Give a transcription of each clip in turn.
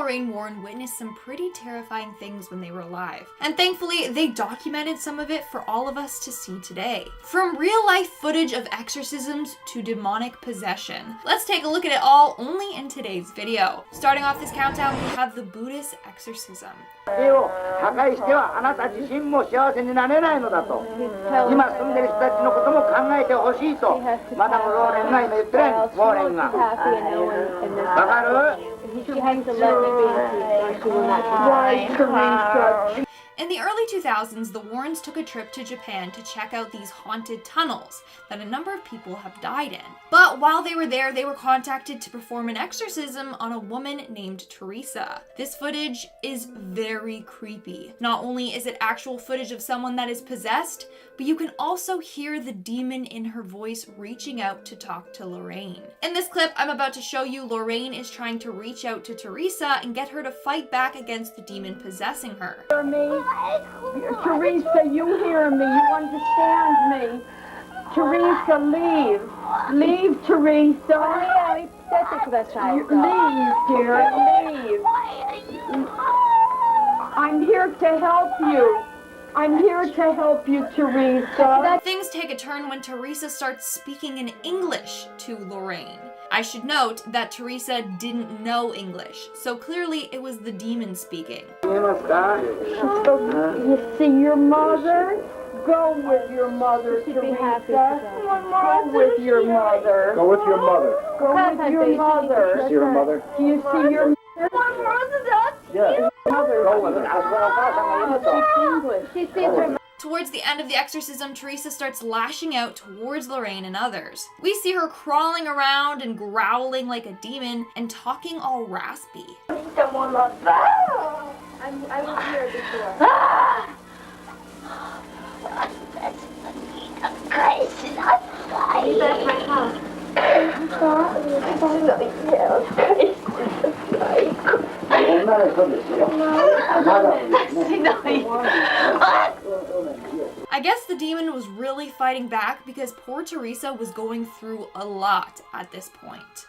Lorraine Warren witnessed some pretty terrifying things when they were alive. And thankfully, they documented some of it for all of us to see today. From real-life footage of exorcisms to demonic possession. Let's take a look at it all only in today's video. Starting off this countdown, we have the Buddhist exorcism. 破壊してはあなた自身も幸せになれないのだと今住んでる人たちのことも考えてほしいとマダム・ローレンが今言ってるウォーレンがわかる In the early 2000s, the Warrens took a trip to Japan to check out these haunted tunnels that a number of people have died in. But while they were there, they were contacted to perform an exorcism on a woman named Teresa. This footage is very creepy. Not only is it actual footage of someone that is possessed, but you can also hear the demon in her voice reaching out to talk to Lorraine. In this clip I'm about to show you, Lorraine is trying to reach out to Teresa and get her to fight back against the demon possessing her. Hear me? Teresa, you hear me? You understand me? Teresa, leave. Leave, Teresa. Leave, dear, leave. I'm here to help you. I'm here to help you, Teresa. Things take a turn when Teresa starts speaking in English to Lorraine. I should note that Teresa didn't know English, so clearly it was the demon speaking. You see your mother? Go with your mother, Teresa. Go with your mother. Go with your mother. Go with your mother. See your mother? Do you see your mother? Yeah. Go with her. She speaks English. Towards the end of the exorcism, Teresa starts lashing out towards Lorraine and others. We see her crawling around and growling like a demon and talking all raspy. I was here before. That's my house. I guess the demon was really fighting back because poor Teresa was going through a lot at this point.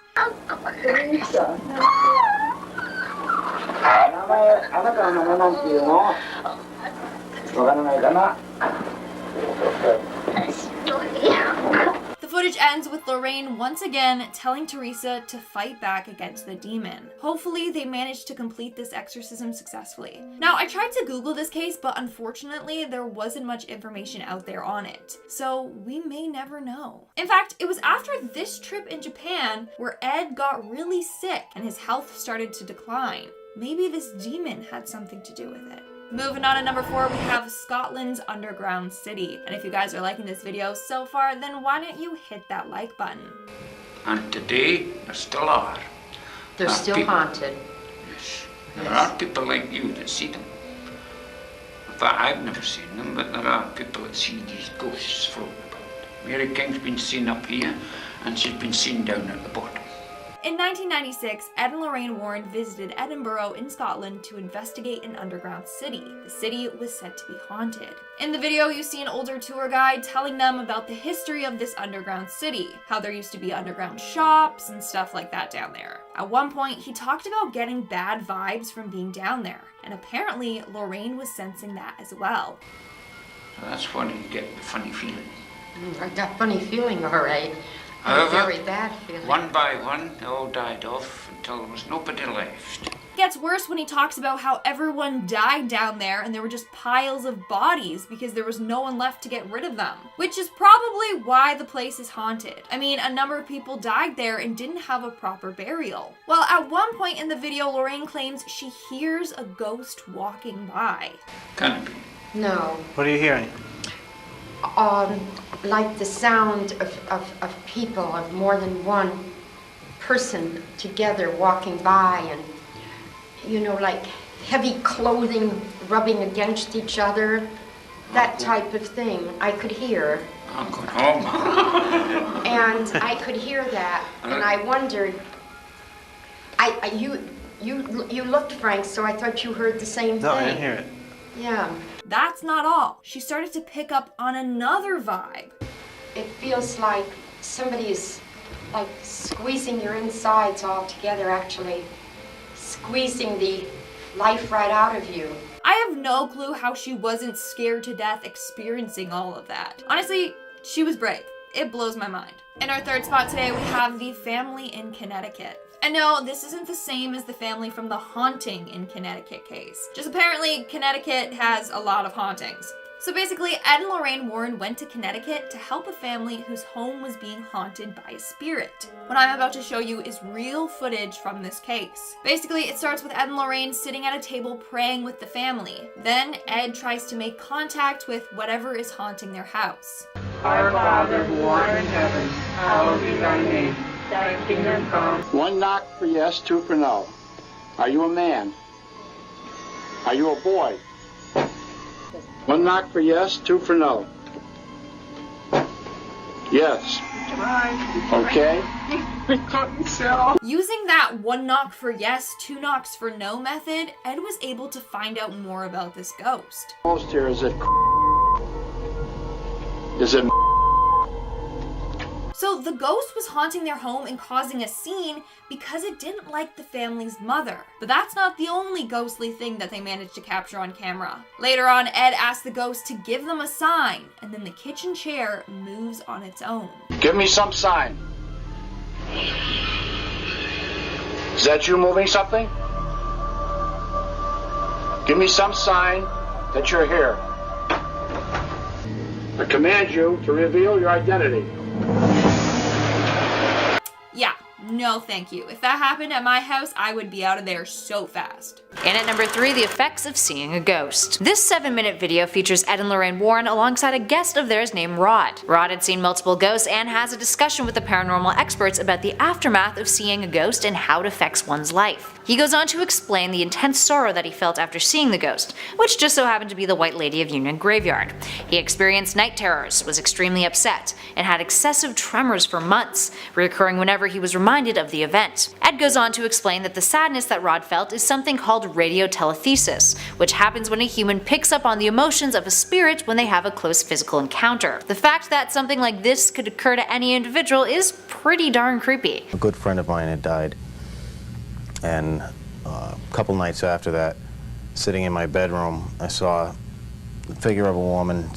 The footage ends with Lorraine once again telling Teresa to fight back against the demon. Hopefully they managed to complete this exorcism successfully. Now, I tried to Google this case, but unfortunately there wasn't much information out there on it, so we may never know. In fact, it was after this trip in Japan where Ed got really sick and his health started to decline. Maybe this demon had something to do with it. Moving on to number 4, we have Scotland's underground city. And if you guys are liking this video so far, then why don't you hit that like button? And today, there still are. They're still haunted. Yes. There are people like you that see them. In fact, I've never seen them, but there are people that see these ghosts floating about. Mary King's been seen up here, and she's been seen down at the bottom. In 1996, Ed and Lorraine Warren visited Edinburgh in Scotland to investigate an underground city. The city was said to be haunted. In the video, you see an older tour guide telling them about the history of this underground city, how there used to be underground shops and stuff like that down there. At one point, he talked about getting bad vibes from being down there, and apparently Lorraine was sensing that as well. So that's when you get the funny feeling. I got a funny feeling, all right. However, very bad feeling. one by one, they all died off until there was nobody left. It gets worse when he talks about how everyone died down there and there were just piles of bodies because there was no one left to get rid of them. Which is probably why the place is haunted. I mean, a number of people died there and didn't have a proper burial. Well, at one point in the video, Lorraine claims she hears a ghost walking by. Can it be? No. What are you hearing? Like the sound of people, of more than one person together walking by, and, you know, like heavy clothing rubbing against each other, that type of thing I could hear. I'm going home. And I could hear that, and I wondered, you looked, Frank, so I thought you heard the same thing. No, I didn't hear it. Yeah. That's not all. She started to pick up on another vibe. It feels like somebody is like squeezing your insides all together, actually squeezing the life right out of you. I have no clue how she wasn't scared to death experiencing all of that. Honestly, she was brave. It blows my mind. In our third spot today, we have the family in Connecticut. And no, this isn't the same as the family from the haunting in Connecticut case. Just apparently, Connecticut has a lot of hauntings. So basically, Ed and Lorraine Warren went to Connecticut to help a family whose home was being haunted by a spirit. What I'm about to show you is real footage from this case. Basically, it starts with Ed and Lorraine sitting at a table praying with the family. Then Ed tries to make contact with whatever is haunting their house. Our Father who art in heaven, hallowed be thy name. Thy kingdom come. One knock for yes, two for no. Are you a man? Are you a boy? One knock for yes, two for no. Yes. Okay. Using that one knock for yes, two knocks for no method, Ed was able to find out more about this ghost. Most here is it. Is it? So the ghost was haunting their home and causing a scene because it didn't like the family's mother. But that's not the only ghostly thing that they managed to capture on camera. Later on, Ed asked the ghost to give them a sign, and then the kitchen chair moves on its own. Give me some sign. Is that you moving something? Give me some sign that you're here. I command you to reveal your identity. Yeah, no thank you. If that happened at my house, I would be out of there so fast. And at number 3, the effects of seeing a ghost. This 7-minute video features Ed and Lorraine Warren alongside a guest of theirs named Rod. Rod had seen multiple ghosts and has a discussion with the paranormal experts about the aftermath of seeing a ghost and how it affects one's life. He goes on to explain the intense sorrow that he felt after seeing the ghost, which just so happened to be the White Lady of Union Graveyard. He experienced night terrors, was extremely upset, and had excessive tremors for months, reoccurring whenever he was reminded of the event. Ed goes on to explain that the sadness that Rod felt is something called radiotelethesis, which happens when a human picks up on the emotions of a spirit when they have a close physical encounter. The fact that something like this could occur to any individual is pretty darn creepy. A good friend of mine had died, and a couple nights after that, sitting in my bedroom, I saw the figure of a woman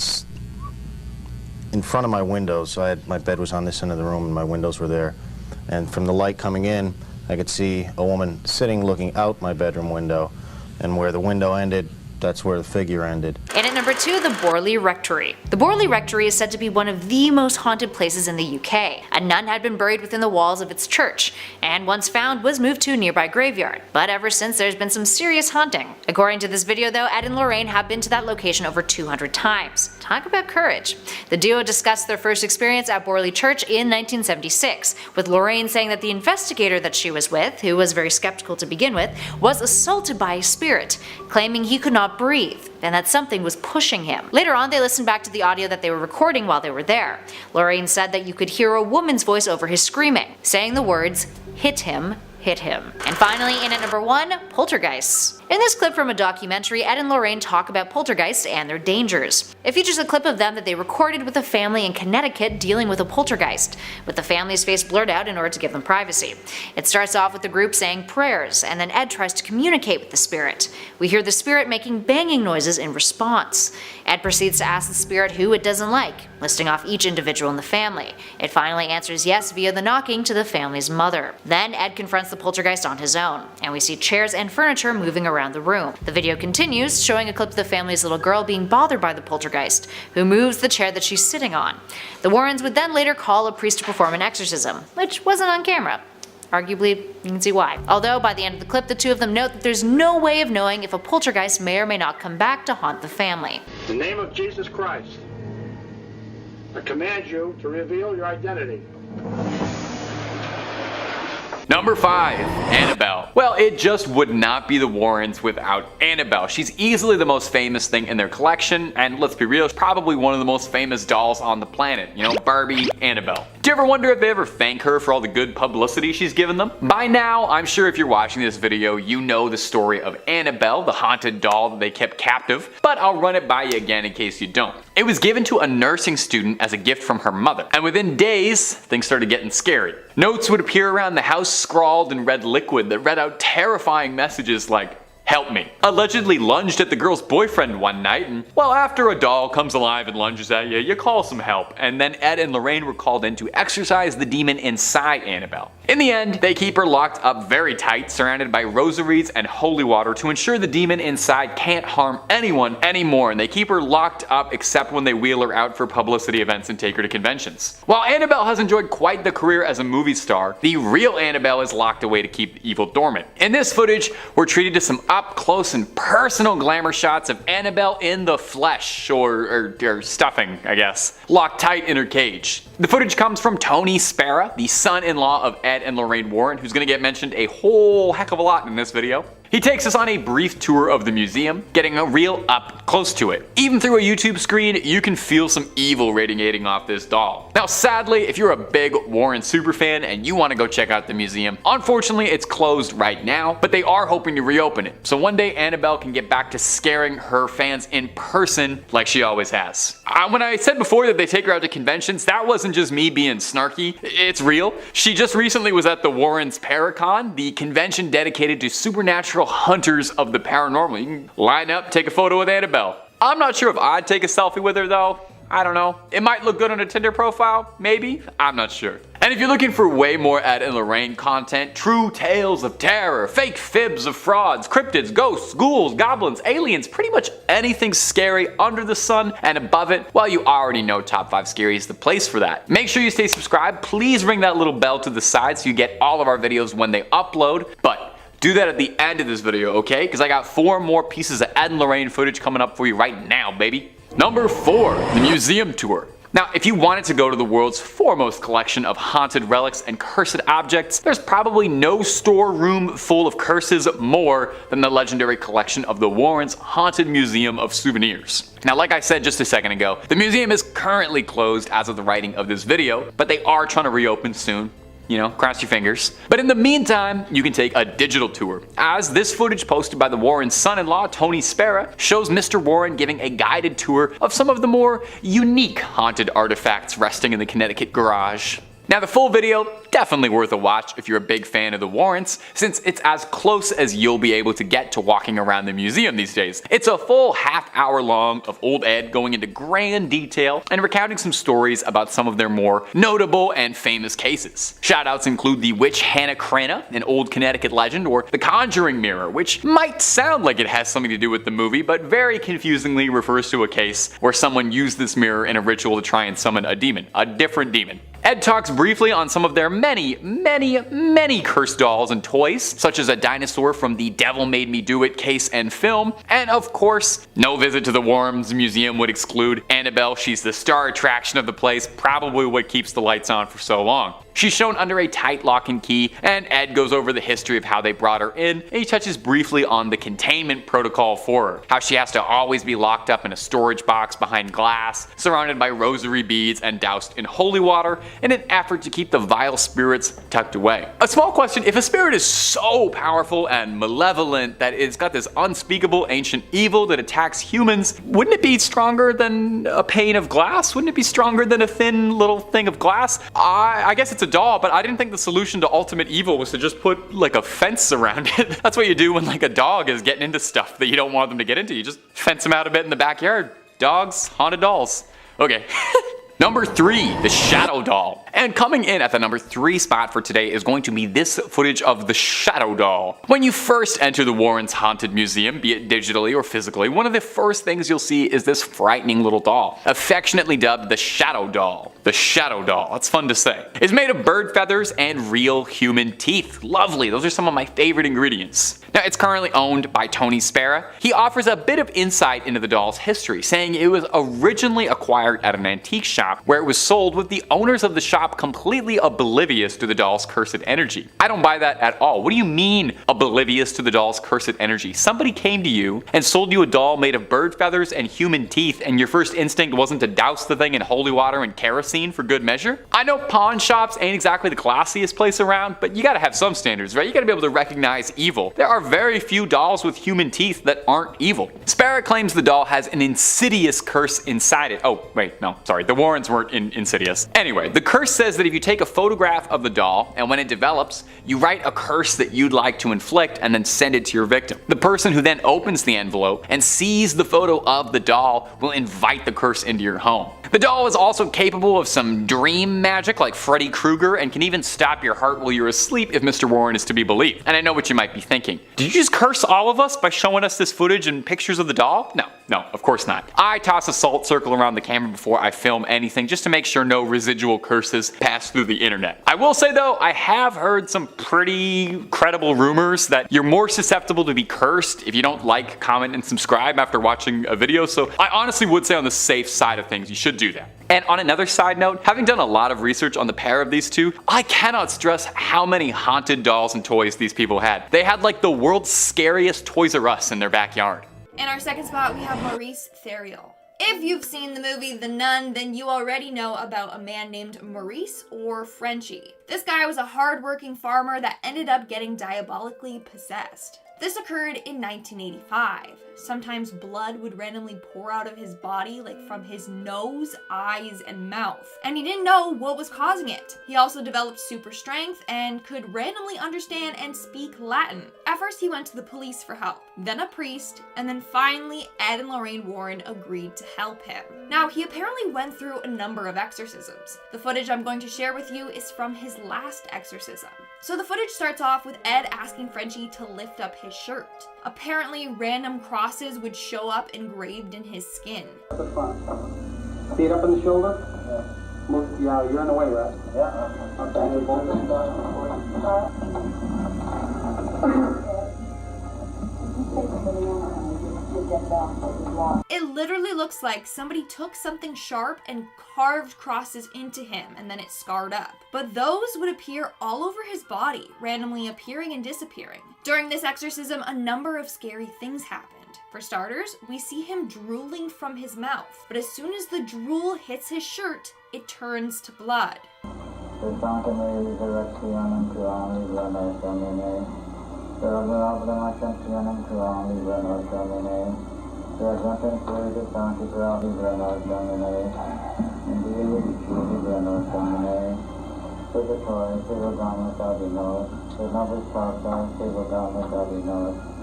in front of my windows. So my bed was on this end of the room and my windows were there. And from the light coming in, I could see a woman sitting looking out my bedroom window, and where the window ended, that's where the figure ended. And at number 2, the Borley Rectory. The Borley Rectory is said to be one of the most haunted places in the UK. A nun had been buried within the walls of its church, and once found was moved to a nearby graveyard. But ever since, there's been some serious haunting. According to this video though, Ed and Lorraine have been to that location over 200 times. Talk about courage. The duo discussed their first experience at Borley Church in 1976, with Lorraine saying that the investigator that she was with, who was very skeptical to begin with, was assaulted by a spirit, claiming he could not breathe, and that something was pushing him. Later on, they listened back to the audio that they were recording while they were there. Lorraine said that you could hear a woman's voice over his screaming, saying the words, "Hit him, hit him." And finally, in at number 1, poltergeists. In this clip from a documentary, Ed and Lorraine talk about poltergeists and their dangers. It features a clip of them that they recorded with a family in Connecticut dealing with a poltergeist, with the family's face blurred out in order to give them privacy. It starts off with the group saying prayers, and then Ed tries to communicate with the spirit. We hear the spirit making banging noises in response. Ed proceeds to ask the spirit who it doesn't like, listing off each individual in the family. It finally answers yes via the knocking to the family's mother. Then Ed confronts the poltergeist on his own, and we see chairs and furniture moving around the room. The video continues, showing a clip of the family's little girl being bothered by the poltergeist, who moves the chair that she's sitting on. The Warrens would then later call a priest to perform an exorcism, which wasn't on camera. Arguably, you can see why. Although by the end of the clip, the two of them note that there's no way of knowing if a poltergeist may or may not come back to haunt the family. In the name of Jesus Christ, I command you to reveal your identity. Number 5, Annabelle. Well, it just would not be the Warrens without Annabelle. She's easily the most famous thing in their collection, and let's be real, she's probably one of the most famous dolls on the planet. You know, Barbie, Annabelle. Do you ever wonder if they ever thank her for all the good publicity she's given them? By now, I'm sure if you're watching this video, you know the story of Annabelle, the haunted doll that they kept captive, but I'll run it by you again in case you don't. It was given to a nursing student as a gift from her mother, and within days, things started getting scary. Notes would appear around the house scrawled in red liquid that read out terrifying messages like, "Help me." Allegedly lunged at the girl's boyfriend one night, and well, after a doll comes alive and lunges at you, you call some help. And then Ed and Lorraine were called in to exorcise the demon inside Annabelle. In the end, they keep her locked up very tight, surrounded by rosaries and holy water to ensure the demon inside can't harm anyone anymore, and they keep her locked up except when they wheel her out for publicity events and take her to conventions. While Annabelle has enjoyed quite the career as a movie star, the real Annabelle is locked away to keep the evil dormant. In this footage, we're treated to some up close and personal glamour shots of Annabelle in the flesh, or stuffing, I guess, locked tight in her cage. The footage comes from Tony Spera, the son-in-law of Ed and Lorraine Warren, who's gonna get mentioned a whole heck of a lot in this video. He takes us on a brief tour of the museum, getting a real up close to it. Even through a YouTube screen, you can feel some evil radiating off this doll. Now sadly, if you're a big Warren superfan and you want to go check out the museum, unfortunately it's closed right now, but they are hoping to reopen it. So one day Annabelle can get back to scaring her fans in person like she always has. When I said before that they take her out to conventions, that wasn't just me being snarky, it's real. She just recently was at the Warrens Paracon, the convention dedicated to supernatural hunters of the paranormal. You can line up, take a photo with Annabelle. I'm not sure if I'd take a selfie with her though. I don't know. It might look good on a Tinder profile, maybe? I'm not sure. And if you're looking for way more Ed and Lorraine content, true tales of terror, fake fibs of frauds, cryptids, ghosts, ghouls, goblins, aliens, pretty much anything scary under the sun and above it, well, you already know Top 5 Scary is the place for that. Make sure you stay subscribed. Please ring that little bell to the side so you get all of our videos when they upload. But do that at the end of this video, okay? Because I got 4 more pieces of Ed and Lorraine footage coming up for you right now, baby. Number 4, the museum tour. Now, if you wanted to go to the world's foremost collection of haunted relics and cursed objects, there's probably no storeroom full of curses more than the legendary collection of the Warrens Haunted Museum of Souvenirs. Now, like I said just a second ago, the museum is currently closed as of the writing of this video, but they are trying to reopen soon. You know, cross your fingers. But in the meantime, you can take a digital tour, as this footage posted by the Warren's son-in-law, Tony Spera, shows Mr. Warren giving a guided tour of some of the more unique haunted artifacts resting in the Connecticut garage. Now the full video, definitely worth a watch if you're a big fan of the Warrens, since it's as close as you'll be able to get to walking around the museum these days. It's a full half-hour long of old Ed going into grand detail and recounting some stories about some of their more notable and famous cases. Shoutouts include the witch Hannah Cranna, an old Connecticut legend, or the conjuring mirror, which might sound like it has something to do with the movie, but very confusingly refers to a case where someone used this mirror in a ritual to try and summon a demon, a different demon. Ed talks briefly on some of their many cursed dolls and toys, such as a dinosaur from the Devil Made Me Do It case and film, and of course, no visit to the Warrens Museum would exclude Annabelle. She's the star attraction of the place, probably what keeps the lights on for so long. She's shown under a tight lock and key, and Ed goes over the history of how they brought her in, and he touches briefly on the containment protocol for her, how she has to always be locked up in a storage box behind glass, surrounded by rosary beads and doused in holy water, in an effort to keep the vile spirits tucked away. A small question: if a spirit is so powerful and malevolent that it's got this unspeakable ancient evil that attacks humans, wouldn't it be stronger than a pane of glass? Wouldn't it be stronger than a thin little thing of glass? I guess it's a doll, but I didn't think the solution to ultimate evil was to just put like a fence around it. That's what you do when like a dog is getting into stuff that you don't want them to get into. You just fence them out a bit in the backyard. Dogs, haunted dolls. Okay. Number 3, the Shadow Doll. And coming in at the number 3 spot for today is going to be this footage of the Shadow Doll. When you first enter the Warrens Haunted Museum, be it digitally or physically, one of the first things you'll see is this frightening little doll, affectionately dubbed the Shadow Doll. The Shadow Doll, that's fun to say. It's made of bird feathers and real human teeth. Lovely, those are some of my favorite ingredients. Now, it's currently owned by Tony Spera. He offers a bit of insight into the doll's history, saying it was originally acquired at an antique shop shop where it was sold with the owners of the shop completely oblivious to the doll's cursed energy. I don't buy that at all. What do you mean oblivious to the doll's cursed energy? Somebody came to you and sold you a doll made of bird feathers and human teeth, and your first instinct wasn't to douse the thing in holy water and kerosene for good measure? I know pawn shops ain't exactly the classiest place around, but you gotta have some standards, right? You gotta be able to recognize evil. There are very few dolls with human teeth that aren't evil. Sparrow claims the doll has an insidious curse inside it. Oh, wait, no, sorry, the Warrens weren't insidious. Anyway, the curse says that if you take a photograph of the doll, and when it develops, you write a curse that you'd like to inflict and then send it to your victim. The person who then opens the envelope and sees the photo of the doll will invite the curse into your home. The doll is also capable of some dream magic like Freddy Krueger and can even stop your heart while you're asleep if Mr. Warren is to be believed. And I know what you might be thinking. Did you just curse all of us by showing us this footage and pictures of the doll? No, of course not. I toss a salt circle around the camera before I film anything just to make sure no residual curses pass through the internet. I will say though, I have heard some pretty credible rumors that you're more susceptible to be cursed if you don't like, comment, and subscribe after watching a video, so I honestly would say on the safe side of things, you should do that. And on another side note, having done a lot of research on the pair of these two, I cannot stress how many haunted dolls and toys these people had. They had like the world's scariest Toys R Us in their backyard. In our second spot, we have Maurice Theriault. If you've seen the movie The Nun, then you already know about a man named Maurice, or Frenchie. This guy was a hard-working farmer that ended up getting diabolically possessed. This occurred in 1985. Sometimes blood would randomly pour out of his body, like from his nose, eyes, and mouth. And he didn't know what was causing it. He also developed super strength and could randomly understand and speak Latin. At first he went to the police for help, then a priest, and then finally Ed and Lorraine Warren agreed to help him. Now, he apparently went through a number of exorcisms. The footage I'm going to share with you is from his last exorcism. So the footage starts off with Ed asking Frenchie to lift up his shirt. Apparently, random crosses would show up engraved in his skin. At the front. Feet up in the shoulder? Yeah. Move, yeah, you're in the way, right? Yeah. Okay. It literally looks like somebody took something sharp and carved crosses into him, and then it scarred up. But those would appear all over his body, randomly appearing and disappearing. During this exorcism, a number of scary things happened. For starters, we see him drooling from his mouth, but as soon as the drool hits his shirt, it turns to blood.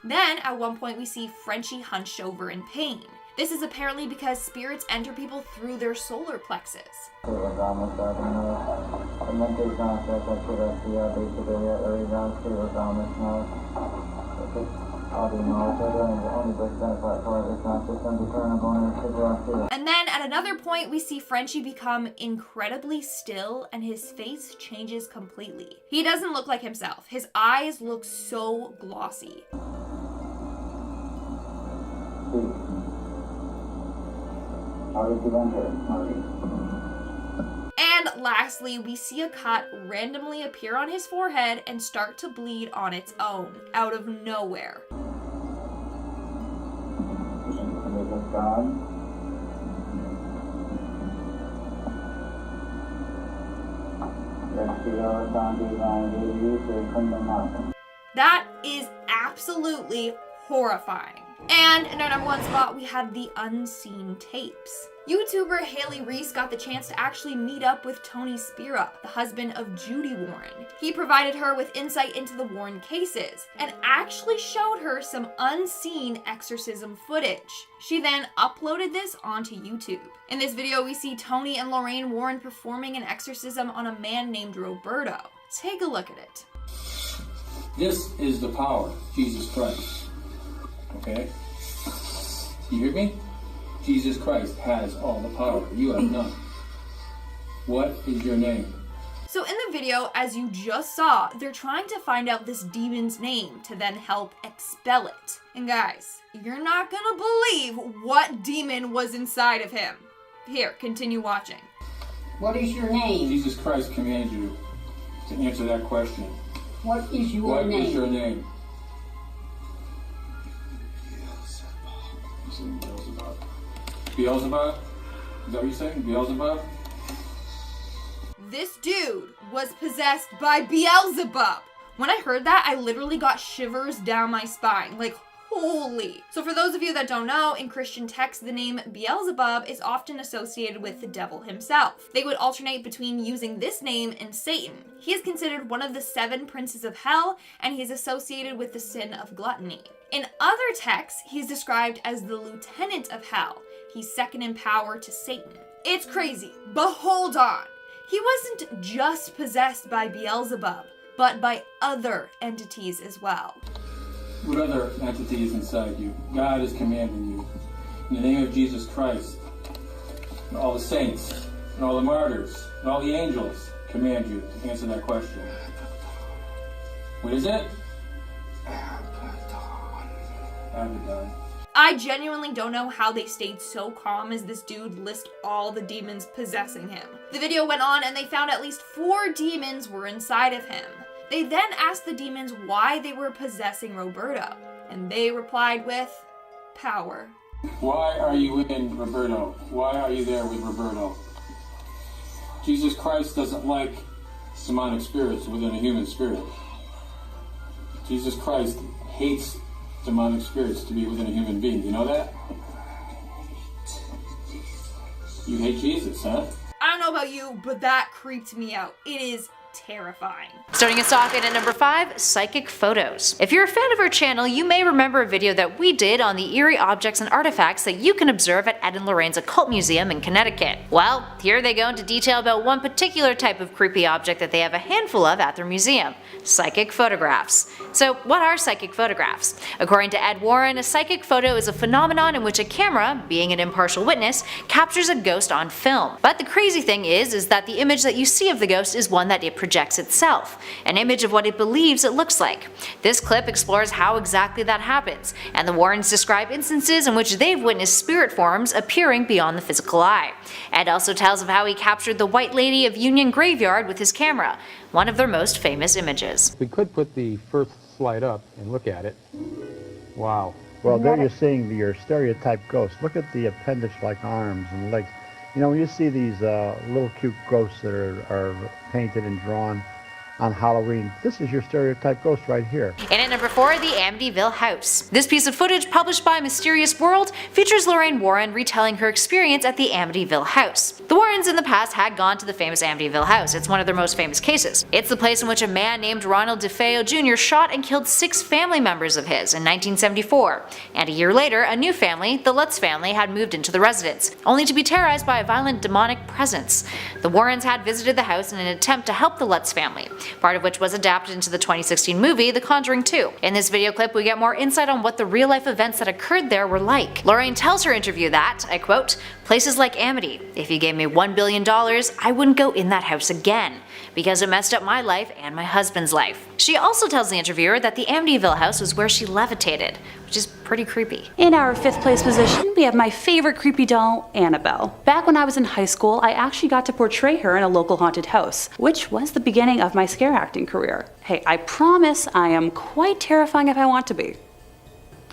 Then, at one point, we see Frenchie hunched over in pain. This is apparently because spirits enter people through their solar plexus. And then at another point we see Frenchie become incredibly still and his face changes completely. He doesn't look like himself. His eyes look so glossy. And lastly, we see a cut randomly appear on his forehead and start to bleed on its own, out of nowhere. That is absolutely horrifying. And in our number one spot, we had the unseen tapes. YouTuber Haley Reese got the chance to actually meet up with Tony Spira, the husband of Judy Warren. He provided her with insight into the Warren cases and actually showed her some unseen exorcism footage. She then uploaded this onto YouTube. In this video, we see Tony and Lorraine Warren performing an exorcism on a man named Roberto. Take a look at it. This is the power, Jesus Christ. Okay? You hear me? Jesus Christ has all the power. You have none. What is your name? So in the video, as you just saw, they're trying to find out this demon's name to then help expel it. And guys, you're not gonna believe what demon was inside of him. Here, continue watching. What is your name? Jesus Christ commanded you to answer that question. What is your name? What is your name? Beelzebub? Is that what you're saying? Beelzebub? This dude was possessed by Beelzebub. When I heard that, I literally got shivers down my spine. Like, holy. So for those of you that don't know, in Christian texts, the name Beelzebub is often associated with the devil himself. They would alternate between using this name and Satan. He is considered one of the 7 princes of hell, and he is associated with the sin of gluttony. In other texts, he's described as the lieutenant of hell. He's second in power to Satan. It's crazy, but hold on. He wasn't just possessed by Beelzebub, but by other entities as well. What other entity is inside you? God is commanding you. In the name of Jesus Christ, and all the saints, and all the martyrs, and all the angels command you to answer that question. What is it? Abaddon. I genuinely don't know how they stayed so calm as this dude lists all the demons possessing him. The video went on and they found at least 4 demons were inside of him. They then asked the demons why they were possessing Roberto, and they replied with, power. Why are you in Roberto? Why are you there with Roberto? Jesus Christ doesn't like demonic spirits within a human spirit. Jesus Christ hates demonic spirits to be within a human being. You know that? You hate Jesus, huh? I don't know about you, but that creeped me out. It is terrifying. Starting us off in at number 5, psychic photos. If you're a fan of our channel, you may remember a video that we did on the eerie objects and artifacts that you can observe at Ed and Lorraine's Occult Museum in Connecticut. Well, here they go into detail about one particular type of creepy object that they have a handful of at their museum: psychic photographs. So what are psychic photographs? According to Ed Warren, a psychic photo is a phenomenon in which a camera, being an impartial witness, captures a ghost on film. But the crazy thing is that the image that you see of the ghost is one that it projects itself, an image of what it believes it looks like. This clip explores how exactly that happens, and the Warrens describe instances in which they've witnessed spirit forms appearing beyond the physical eye. Ed also tells of how he captured the White Lady of Union Graveyard with his camera, one of their most famous images. We could put the first slide up and look at it. Wow. Well, there you're seeing your stereotype ghost. Look at the appendage-like arms and legs. You know, when you see these little cute ghosts that are painted and drawn on Halloween, this is your stereotype ghost right here. And at number 4, the Amityville house. This piece of footage, published by Mysterious World, features Lorraine Warren retelling her experience at the Amityville house. The Warrens in the past had gone to the famous Amityville house. It's one of their most famous cases. It's the place in which a man named Ronald DeFeo Jr. shot and killed 6 family members of his in 1974. And a year later, a new family, the Lutz family, had moved into the residence, only to be terrorized by a violent demonic presence. The Warrens had visited the house in an attempt to help the Lutz family, part of which was adapted into the 2016 movie The Conjuring 2. In this video clip, we get more insight on what the real-life events that occurred there were like. Lorraine tells her interview that, I quote, "Places like Amity, if you gave me $1 billion, I wouldn't go in that house again, because it messed up my life and my husband's life." She also tells the interviewer that the Amityville house was where she levitated, which is pretty creepy. In our 5th place position, we have my favorite creepy doll, Annabelle. Back when I was in high school, I actually got to portray her in a local haunted house, which was the beginning of my scare acting career. Hey, I promise I am quite terrifying if I want to be.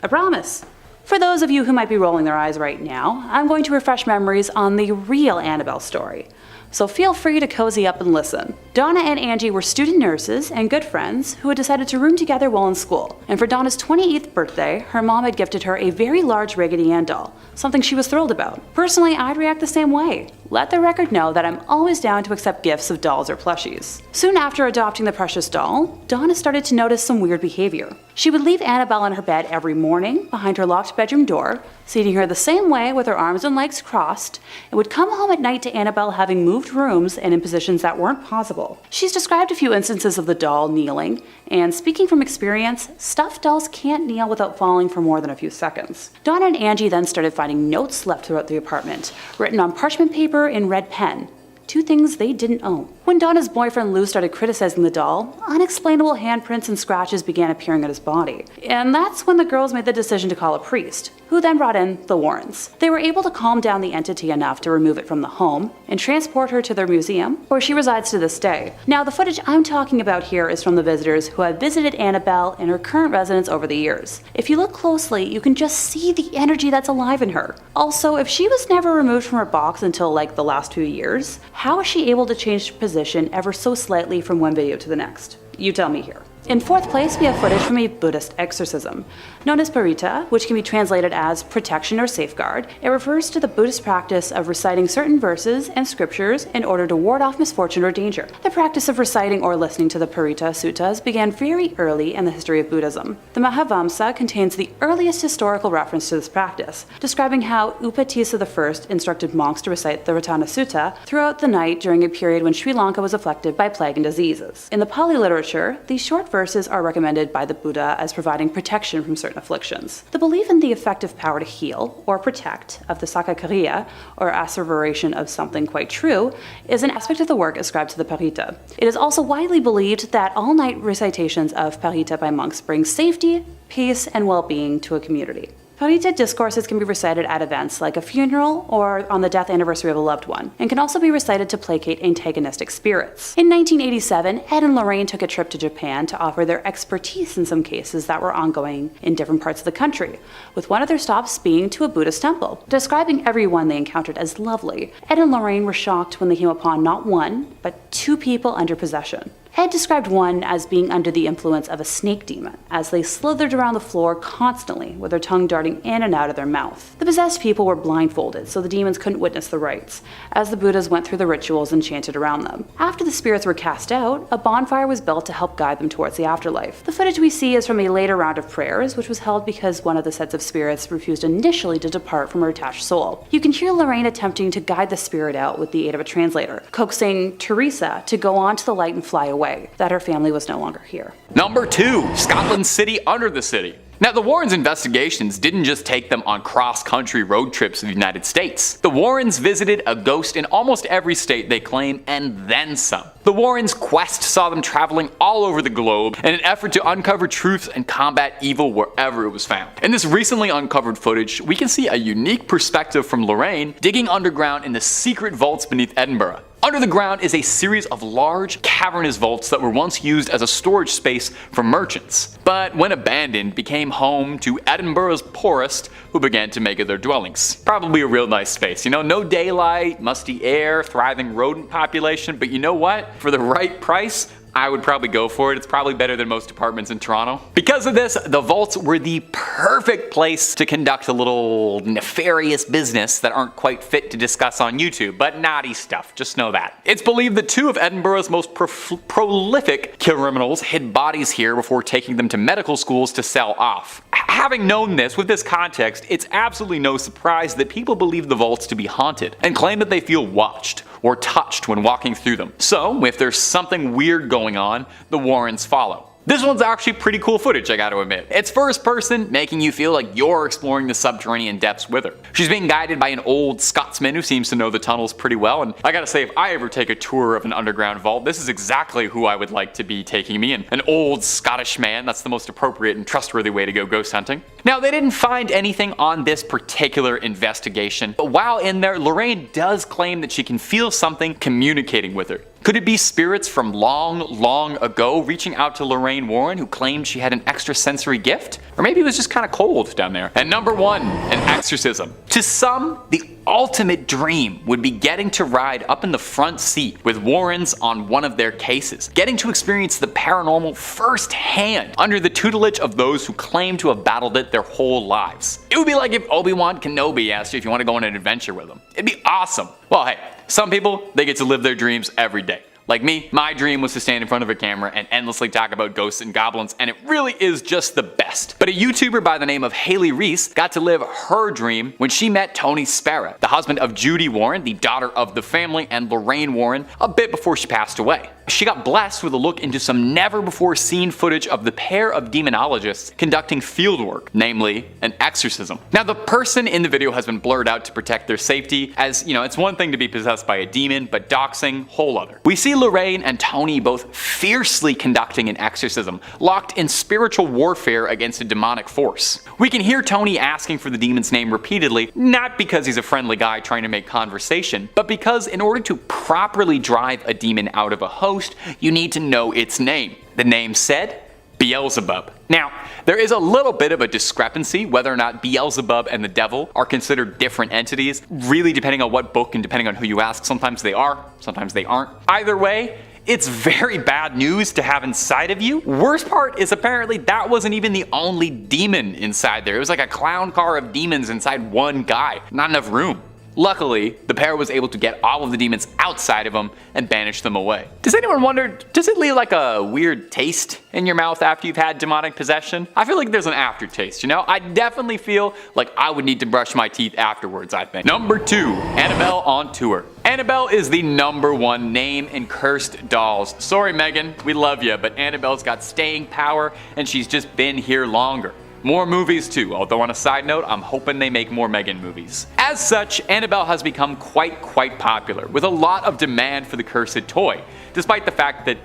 I promise. For those of you who might be rolling their eyes right now, I'm going to refresh memories on the real Annabelle story. So feel free to cozy up and listen. Donna and Angie were student nurses and good friends who had decided to room together while in school. And for Donna's 28th birthday, her mom had gifted her a very large Raggedy Ann doll, something she was thrilled about. Personally, I'd react the same way. Let the record know that I'm always down to accept gifts of dolls or plushies. Soon after adopting the precious doll, Donna started to notice some weird behavior. She would leave Annabelle in her bed every morning behind her locked bedroom door, seating her the same way with her arms and legs crossed, and would come home at night to Annabelle having moved rooms and in positions that weren't possible. She's described a few instances of the doll kneeling, and speaking from experience, stuffed dolls can't kneel without falling for more than a few seconds. Donna and Angie then started finding notes left throughout the apartment, written on parchment paper in red pen. 2 things they didn't own. When Donna's boyfriend Lou started criticizing the doll, unexplainable handprints and scratches began appearing on his body. And that's when the girls made the decision to call a priest, who who then brought in the Warrens. They were able to calm down the entity enough to remove it from the home and transport her to their museum, where she resides to this day. Now, the footage I'm talking about here is from the visitors who have visited Annabelle in her current residence over the years. If you look closely, you can just see the energy that's alive in her. Also, if she was never removed from her box until like the last few years, how is she able to change position ever so slightly from one video to the next? You tell me here. In fourth place, we have footage from a Buddhist exorcism. Known as parita, which can be translated as protection or safeguard, it refers to the Buddhist practice of reciting certain verses and scriptures in order to ward off misfortune or danger. The practice of reciting or listening to the parita suttas began very early in the history of Buddhism. The Mahavamsa contains the earliest historical reference to this practice, describing how Upatissa I instructed monks to recite the Ratana Sutta throughout the night during a period when Sri Lanka was afflicted by plague and diseases. In the Pali literature, these short verses are recommended by the Buddha as providing protection from certain afflictions. The belief in the effective power to heal or protect of the Sakakariya, or asseveration of something quite true, is an aspect of the work ascribed to the parita. It is also widely believed that all-night recitations of parita by monks bring safety, peace, and well-being to a community. Parita discourses can be recited at events like a funeral or on the death anniversary of a loved one, and can also be recited to placate antagonistic spirits. In 1987, Ed and Lorraine took a trip to Japan to offer their expertise in some cases that were ongoing in different parts of the country, with one of their stops being to a Buddhist temple. Describing everyone they encountered as lovely, Ed and Lorraine were shocked when they came upon not one, but two people under possession. Ed described one as being under the influence of a snake demon, as they slithered around the floor constantly with their tongue darting in and out of their mouth. The possessed people were blindfolded, so the demons couldn't witness the rites, as the Buddhas went through the rituals and chanted around them. After the spirits were cast out, a bonfire was built to help guide them towards the afterlife. The footage we see is from a later round of prayers, which was held because one of the sets of spirits refused initially to depart from her attached soul. You can hear Lorraine attempting to guide the spirit out with the aid of a translator, coaxing Teresa to go on to the light and fly away, that her family was no longer here. Number 2. Scotland City under the city. Now, the Warrens' investigations didn't just take them on cross-country road trips to the United States. The Warrens visited a ghost in almost every state they claim, and then some. The Warrens' quest saw them traveling all over the globe in an effort to uncover truth and combat evil wherever it was found. In this recently uncovered footage, we can see a unique perspective from Lorraine digging underground in the secret vaults beneath Edinburgh. Under the ground is a series of large, cavernous vaults that were once used as a storage space for merchants, but when abandoned became home to Edinburgh's poorest, who began to make it their dwellings. Probably a real nice space, you know, no daylight, musty air, thriving rodent population, but you know what? For the right price, I would probably go for it. It's probably better than most apartments in Toronto. Because of this, the vaults were the perfect place to conduct a little nefarious business that aren't quite fit to discuss on YouTube, but naughty stuff, just know that. It's believed that two of Edinburgh's most prolific criminals hid bodies here before taking them to medical schools to sell off. Having known this, with this context, it's absolutely no surprise that people believe the vaults to be haunted and claim that they feel watched or touched when walking through them. So, if there's something weird going on, the Warrens follow. This one's actually pretty cool footage, I gotta admit. It's first person, making you feel like you're exploring the subterranean depths with her. She's being guided by an old Scotsman who seems to know the tunnels pretty well, and I gotta say, if I ever take a tour of an underground vault, this is exactly who I would like to be taking me in. An old Scottish man, that's the most appropriate and trustworthy way to go ghost hunting. Now, they didn't find anything on this particular investigation, but while in there, Lorraine does claim that she can feel something communicating with her. Could it be spirits from long ago reaching out to Lorraine Warren, who claimed she had an extrasensory gift? Or maybe it was just kind of cold down there. And number 1, an exorcism. To some, the ultimate dream would be getting to ride up in the front seat with Warrens on one of their cases, getting to experience the paranormal firsthand under the tutelage of those who claim to have battled it their whole lives. It would be like if Obi-Wan Kenobi asked you if you want to go on an adventure with him. It'd be awesome. Well, hey, some people, they get to live their dreams every day. Like me, my dream was to stand in front of a camera and endlessly talk about ghosts and goblins, and it really is just the best. But a YouTuber by the name of Haley Reese got to live her dream when she met Tony Spera, the husband of Judy Warren, the daughter of the family, and Lorraine Warren, a bit before she passed away. she got blessed with a look into some never before seen footage of the pair of demonologists conducting fieldwork, namely an exorcism. Now the person in the video has been blurred out to protect their safety, as it's one thing to be possessed by a demon, but doxing, whole other. We see Lorraine and Tony both fiercely conducting an exorcism, locked in spiritual warfare against a demonic force. We can hear Tony asking for the demon's name repeatedly, not because he's a friendly guy trying to make conversation, but because in order to properly drive a demon out of a host, you need to know its name. The name said, Beelzebub. Now, there is a little bit of a discrepancy whether or not Beelzebub and the devil are considered different entities, really depending on what book and depending on who you ask. Sometimes they are, sometimes they aren't. Either way, it's very bad news to have inside of you. Worst part is apparently that wasn't even the only demon inside there. It was like a clown car of demons inside one guy. Not enough room. Luckily, the pair was able to get all of the demons outside of them and banish them away. Does anyone wonder, does it leave like a weird taste in your mouth after you've had demonic possession? I feel like there's an aftertaste, I definitely feel like I would need to brush my teeth afterwards, I think. Number 2, Annabelle on tour. Annabelle is the #1 name in cursed dolls. Sorry Megan, we love you, but Annabelle's got staying power and she's just been here longer. More movies too, although on a side note, I'm hoping they make more Megan movies. As such, Annabelle has become quite popular, with a lot of demand for the cursed toy, despite the fact that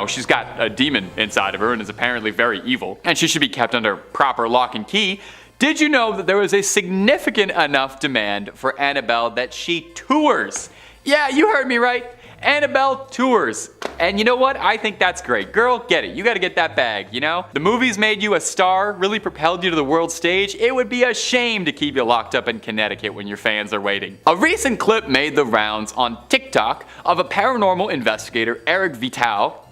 she's got a demon inside of her and is apparently very evil, and she should be kept under proper lock and key. Did you know that there was a significant enough demand for Annabelle that she tours? Yeah, you heard me right. Annabelle tours. And you know what? I think that's great. Girl, get it. You gotta get that bag, The movies made you a star, really propelled you to the world stage. It would be a shame to keep you locked up in Connecticut when your fans are waiting. A recent clip made the rounds on TikTok of a paranormal investigator, Eric Vital,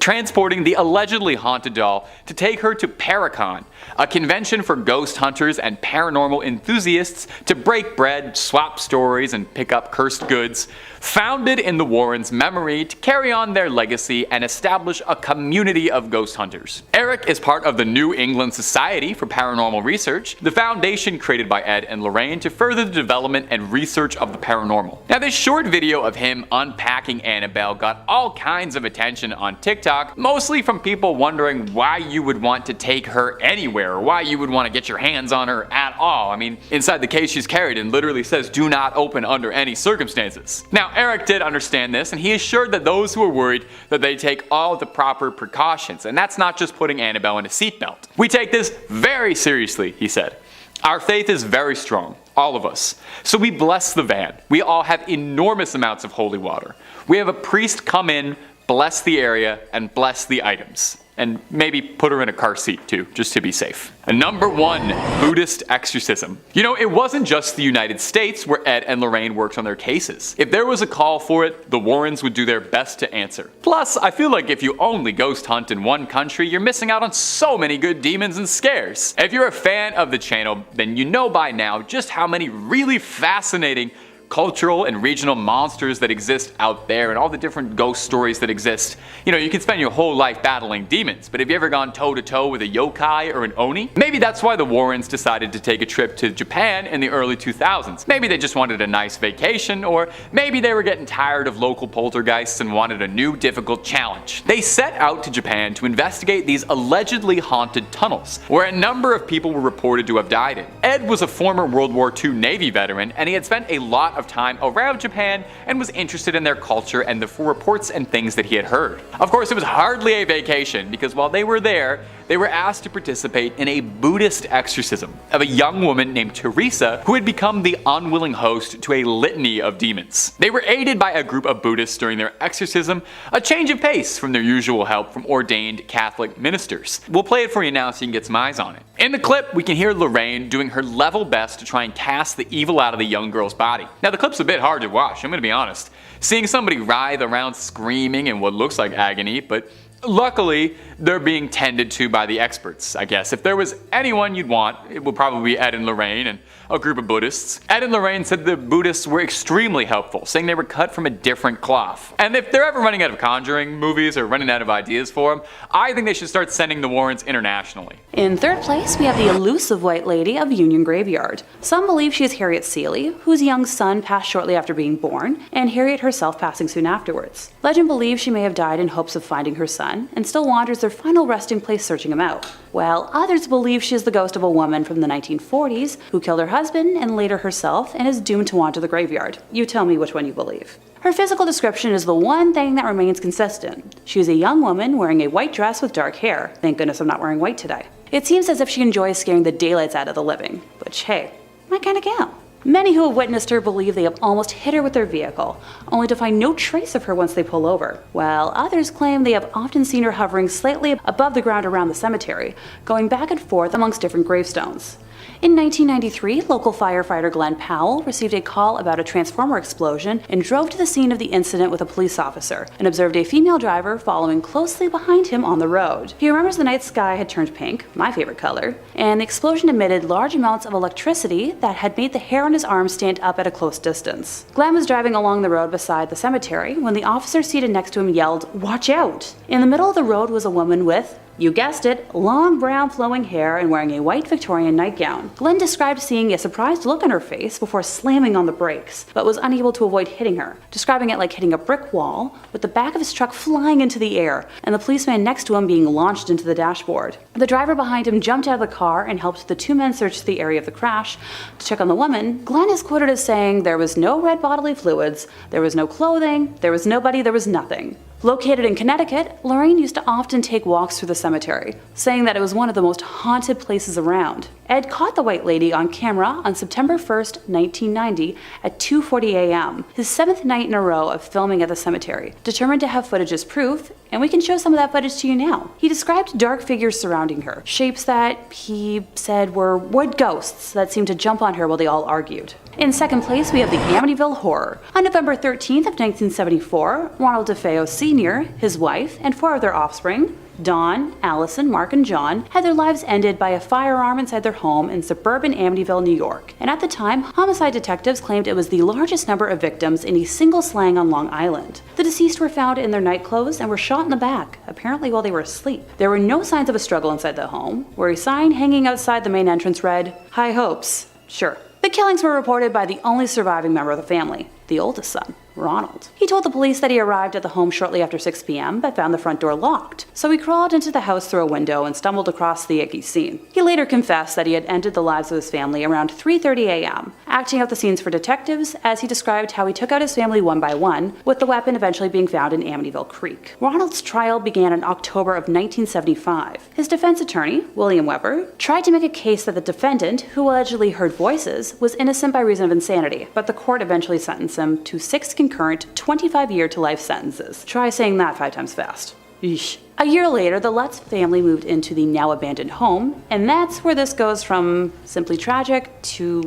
transporting the allegedly haunted doll to take her to Paracon, a convention for ghost hunters and paranormal enthusiasts to break bread, swap stories, and pick up cursed goods. Founded in the Warrens' memory to carry on their legacy and establish a community of ghost hunters. Eric is part of the New England Society for Paranormal Research, the foundation created by Ed and Lorraine to further the development and research of the paranormal. Now this short video of him unpacking Annabelle got all kinds of attention on TikTok, mostly from people wondering why you would want to take her anywhere, or why you would want to get your hands on her at all. I mean, inside the case she's carried and literally says do not open under any circumstances. Now Eric did understand this, and he assured that those who are worried that they take all the proper precautions, and that's not just putting Annabelle in a seatbelt. We take this very seriously, he said. Our faith is very strong, all of us. So we bless the van. We all have enormous amounts of holy water. We have a priest come in, bless the area, and bless the items. And maybe put her in a car seat too, just to be safe. And number 1, Buddhist exorcism. It wasn't just the United States where Ed and Lorraine worked on their cases. If there was a call for it, the Warrens would do their best to answer. Plus, I feel like if you only ghost hunt in one country, you're missing out on so many good demons and scares. If you're a fan of the channel, then you know by now just how many really fascinating cultural and regional monsters that exist out there and all the different ghost stories that exist. You can spend your whole life battling demons, but have you ever gone toe to toe with a yokai or an oni? Maybe that's why the Warrens decided to take a trip to Japan in the early 2000s. Maybe they just wanted a nice vacation, or maybe they were getting tired of local poltergeists and wanted a new difficult challenge. They set out to Japan to investigate these allegedly haunted tunnels, where a number of people were reported to have died in. Ed was a former World War II Navy veteran, and he had spent a lot of time around Japan and was interested in their culture and the reports and things that he had heard. Of course, it was hardly a vacation, because while they were there, they were asked to participate in a Buddhist exorcism of a young woman named Teresa who had become the unwilling host to a litany of demons. They were aided by a group of Buddhists during their exorcism, a change of pace from their usual help from ordained Catholic ministers. We'll play it for you now so you can get some eyes on it. In the clip, we can hear Lorraine doing her level best to try and cast the evil out of the young girl's body. Now the clip's a bit hard to watch, I'm gonna be honest. Seeing somebody writhe around screaming in what looks like agony, but Luckily, they're being tended to by the experts, I guess. If there was anyone you'd want, it would probably be Ed and Lorraine and a group of Buddhists. Ed and Lorraine said the Buddhists were extremely helpful, saying they were cut from a different cloth. And if they're ever running out of Conjuring movies or running out of ideas for them, I think they should start sending the Warrens internationally. In third place, we have the elusive White Lady of Union Graveyard. Some believe she is Harriet Seeley, whose young son passed shortly after being born, and Harriet herself passing soon afterwards. Legend believes she may have died in hopes of finding her son, and still wanders their final resting place searching him out. While others believe she is the ghost of a woman from the 1940s who killed her husband and later herself and is doomed to wander the graveyard. You tell me which one you believe. Her physical description is the one thing that remains consistent. She is a young woman wearing a white dress with dark hair. Thank goodness I'm not wearing white today. It seems as if she enjoys scaring the daylights out of the living, which, hey, my kind of gal. Many who have witnessed her believe they have almost hit her with their vehicle, only to find no trace of her once they pull over, while others claim they have often seen her hovering slightly above the ground around the cemetery, going back and forth amongst different gravestones. In 1993, local firefighter Glenn Powell received a call about a transformer explosion and drove to the scene of the incident with a police officer and observed a female driver following closely behind him on the road. He remembers the night sky had turned pink, my favorite color, and the explosion emitted large amounts of electricity that had made the hair on his arm stand up at a close distance. Glenn was driving along the road beside the cemetery when the officer seated next to him yelled, "Watch out!" In the middle of the road was a woman with, you guessed it, long brown flowing hair and wearing a white Victorian nightgown. Glenn described seeing a surprised look on her face before slamming on the brakes, but was unable to avoid hitting her, describing it like hitting a brick wall, with the back of his truck flying into the air and the policeman next to him being launched into the dashboard. The driver behind him jumped out of the car and helped the two men search the area of the crash to check on the woman. Glenn is quoted as saying, "There was no red bodily fluids, there was no clothing, there was nobody, there was nothing." Located in Connecticut, Lorraine used to often take walks through the cemetery, saying that it was one of the most haunted places around. Ed caught the White Lady on camera on September 1st, 1990 at 2:40 a.m., his 7th night in a row of filming at the cemetery, determined to have footage as proof, and we can show some of that footage to you now. He described dark figures surrounding her, shapes that he said were wood ghosts that seemed to jump on her while they all argued. In second place, we have the Amityville Horror. On November 13th of 1974, Ronald DeFeo Sr., his wife, and 4 of their offspring, Dawn, Allison, Mark, and John, had their lives ended by a firearm inside their home in suburban Amityville, New York. And at the time, homicide detectives claimed it was the largest number of victims in a single slang on Long Island. The deceased were found in their nightclothes and were shot in the back, apparently while they were asleep. There were no signs of a struggle inside the home, where a sign hanging outside the main entrance read, "High hopes." Sure. The killings were reported by the only surviving member of the family, the oldest son, Ronald. He told the police that he arrived at the home shortly after 6 p.m. but found the front door locked, so he crawled into the house through a window and stumbled across the icky scene. He later confessed that he had ended the lives of his family around 3:30 a.m., acting out the scenes for detectives as he described how he took out his family one by one, with the weapon eventually being found in Amityville Creek. Ronald's trial began in October of 1975. His defense attorney, William Weber, tried to make a case that the defendant, who allegedly heard voices, was innocent by reason of insanity, but the court eventually sentenced him to 6 concurrent 25-year to life sentences. Try saying that 5 times fast. Eesh. A year later, the Lutz family moved into the now abandoned home, and that's where this goes from simply tragic to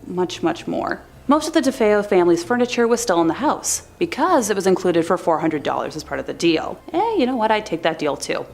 much, much more. Most of the DeFeo family's furniture was still in the house, because it was included for $400 as part of the deal. You know what, I'd take that deal too.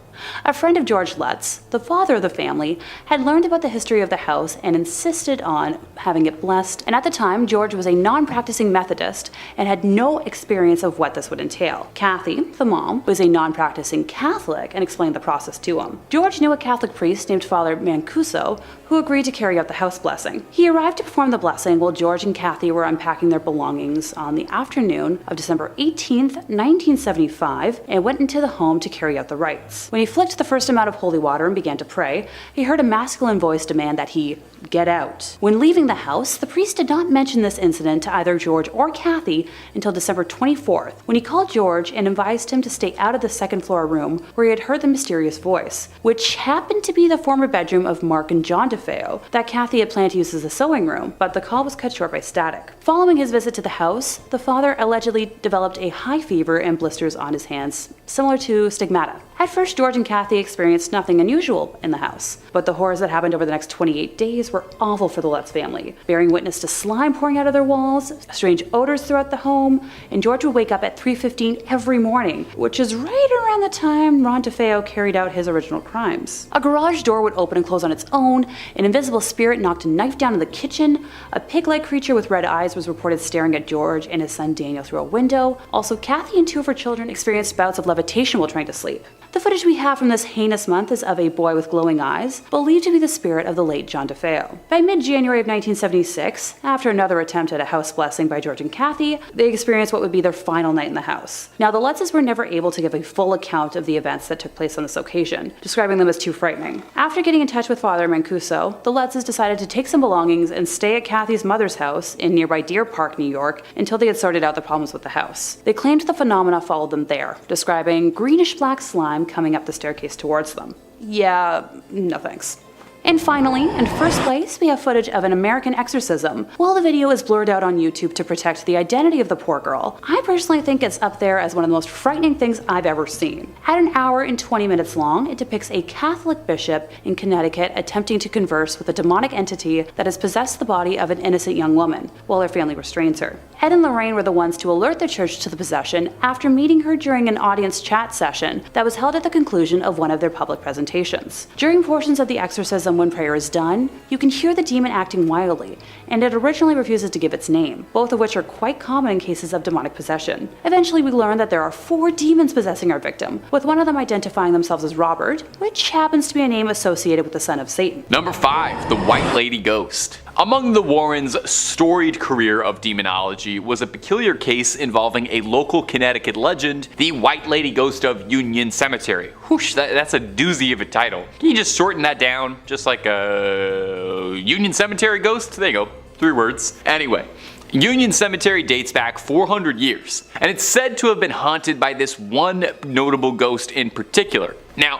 A friend of George Lutz, the father of the family, had learned about the history of the house and insisted on having it blessed, and at the time, George was a non-practicing Methodist and had no experience of what this would entail. Kathy, the mom, was a non-practicing Catholic and explained the process to him. George knew a Catholic priest named Father Mancuso who agreed to carry out the house blessing. He arrived to perform the blessing while George and Kathy were unpacking their belongings on the afternoon of December 18th, 1975, and went into the home to carry out the rites. When he flicked the first amount of holy water and began to pray, he heard a masculine voice demand that he get out. When leaving the house, the priest did not mention this incident to either George or Kathy until December 24th, when he called George and advised him to stay out of the second-floor room where he had heard the mysterious voice, which happened to be the former bedroom of Mark and John DeFeo that Kathy had planned to use as a sewing room, but the call was cut short by static. Following his visit to the house, the father allegedly developed a high fever and blisters on his hands, similar to stigmata. At first, George and Kathy experienced nothing unusual in the house, but the horrors that happened over the next 28 days were awful for the Lutz family, bearing witness to slime pouring out of their walls, strange odors throughout the home, and George would wake up at 3:15 every morning, which is right around the time Ron DeFeo carried out his original crimes. A garage door would open and close on its own, an invisible spirit knocked a knife down in the kitchen, a pig-like creature with red eyes was reported staring at George and his son Daniel through a window. Also, Kathy and two of her children experienced bouts of levitation while trying to sleep. The footage we have from this heinous month is of a boy with glowing eyes, believed to be the spirit of the late John DeFeo. By mid-January of 1976, after another attempt at a house blessing by George and Kathy, they experienced what would be their final night in the house. Now, the Lutzes were never able to give a full account of the events that took place on this occasion, describing them as too frightening. After getting in touch with Father Mancuso, the Lutzes decided to take some belongings and stay at Kathy's mother's house in nearby Deer Park, New York, until they had sorted out the problems with the house. They claimed the phenomena followed them there, describing greenish-black slime coming up the staircase towards them. Yeah, no thanks. And finally, in first place, we have footage of an American exorcism. While the video is blurred out on YouTube to protect the identity of the poor girl, I personally think it's up there as one of the most frightening things I've ever seen. At an hour and 20 minutes long, it depicts a Catholic bishop in Connecticut attempting to converse with a demonic entity that has possessed the body of an innocent young woman, while her family restrains her. Ed and Lorraine were the ones to alert the church to the possession after meeting her during an audience chat session that was held at the conclusion of one of their public presentations. During portions of the exorcism, when prayer is done, you can hear the demon acting wildly, and it originally refuses to give its name, both of which are quite common in cases of demonic possession. Eventually, we learn that there are 4 demons possessing our victim, with one of them identifying themselves as Robert, which happens to be a name associated with the son of Satan. Number 5, the White Lady Ghost. Among the Warrens' storied career of demonology was a peculiar case involving a local Connecticut legend, the White Lady Ghost of Union Cemetery. Whoosh, that's a doozy of a title. Can you just shorten that down? Just like a Union Cemetery ghost? There you go, 3 words. Anyway. Union Cemetery dates back 400 years, and it's said to have been haunted by this one notable ghost in particular. Now,